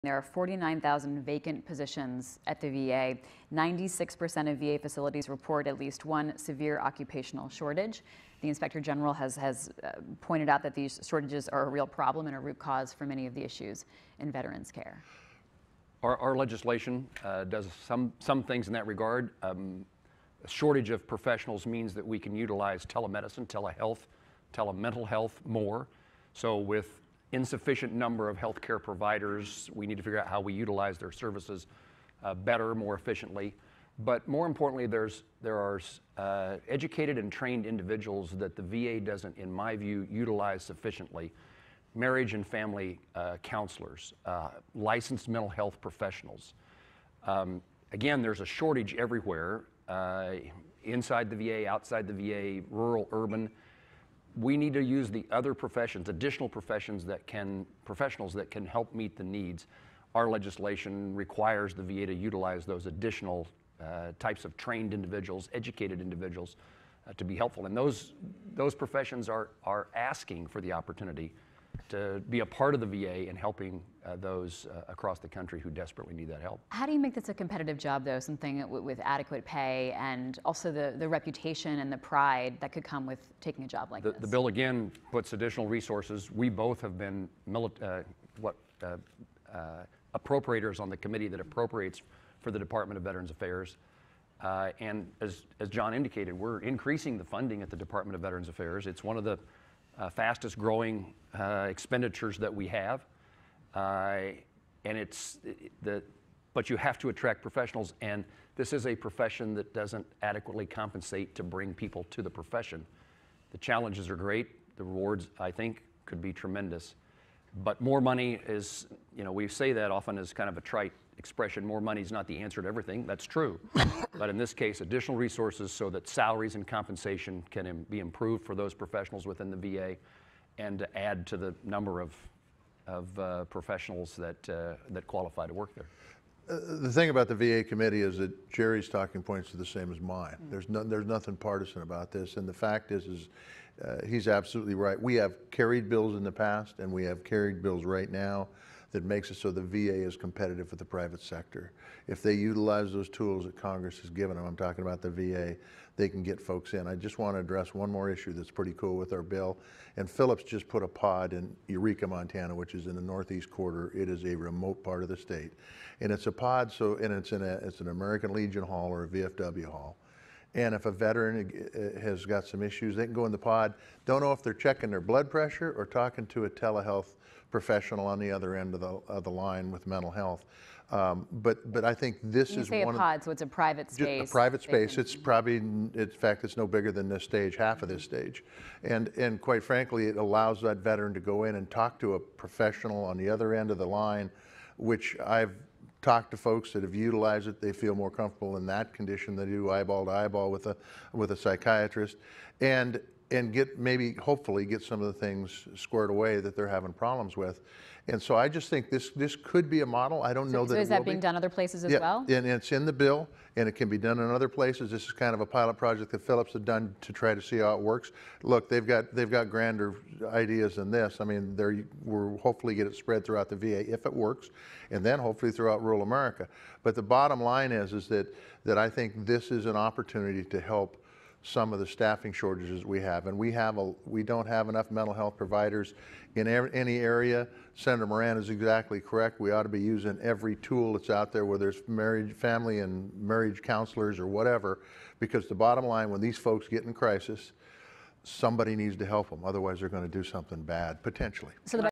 There are 49,000 vacant positions at the VA. 96% of VA facilities report at least one severe occupational shortage. The Inspector General has pointed out that these shortages are a real problem and a root cause for many of the issues in veterans care. Our legislation does some things in that regard. A shortage of professionals means that we can utilize telemedicine, telehealth, telemental health more. So with insufficient number of healthcare providers, we need to figure out how we utilize their services better, more efficiently. But more importantly, there are educated and trained individuals that the VA doesn't, in my view, utilize sufficiently. Marriage and family counselors, licensed mental health professionals. Again, there's a shortage everywhere, inside the VA, outside the VA, rural, urban. We need to use the other professions, additional professionals that can help meet the needs. Our legislation requires the VA to utilize those additional types of trained individuals, educated individuals, to be helpful. And those professions are asking for the opportunity to be a part of the VA and helping those across the country who desperately need that help. How do you make this a competitive job, though, something with adequate pay and also the reputation and the pride that could come with taking a job like this? The bill, again, puts additional resources. We both have been appropriators on the committee that appropriates for the Department of Veterans Affairs. And as John indicated, we're increasing the funding at the Department of Veterans Affairs. It's one of the fastest growing expenditures that we have. But you have to attract professionals, and this is a profession that doesn't adequately compensate to bring people to the profession. The challenges are great. The rewards, I think, could be tremendous. But more money is, we say that often as kind of a trite expression, more money is not the answer to everything. That's true. But in this case, additional resources so that salaries and compensation can be improved for those professionals within the VA, and to add to the number of professionals that qualify to work there. The thing about the VA committee is that Jerry's talking points are the same as mine. There's nothing partisan about this, and the fact is he's absolutely right. We have carried bills in the past, and we have carried bills right now that makes it so the VA is competitive with the private sector. If they utilize those tools that Congress has given them, I'm talking about the VA, they can get folks in. I just want to address one more issue that's pretty cool with our bill. And Phillips just put a pod in Eureka, Montana, which is in the northeast quarter. It is a remote part of the state. And it's a pod, and it's an American Legion Hall or a VFW hall. And if a veteran has got some issues, they can go in the pod. Don't know if they're checking their blood pressure or talking to a telehealth professional on the other end of the line with mental health. But I think this is one of a pod, so it's a private space. A private space. It's probably, in fact, it's no bigger than this stage, half of this stage. And quite frankly, it allows that veteran to go in and talk to a professional on the other end of the line, which I've talked to folks that have utilized it. They feel more comfortable in that condition than they do eyeball to eyeball with a psychiatrist, and hopefully get some of the things squared away that they're having problems with. And so I just think this could be a model. I don't know that it will be. So is that being done other places as well? And it's in the bill, and it can be done in other places. This is kind of a pilot project that Phillips had done to try to see how it works. Look, they've got grander ideas than this. I mean, we'll hopefully get it spread throughout the VA if it works, and then hopefully throughout rural America. But the bottom line is that I think this is an opportunity to help some of the staffing shortages we have, and we don't have enough mental health providers in any area. Senator Moran is exactly correct. We ought to be using every tool that's out there, whether it's marriage, family and marriage counselors or whatever, because the bottom line, when these folks get in crisis, somebody needs to help them. Otherwise, they're going to do something bad, potentially. So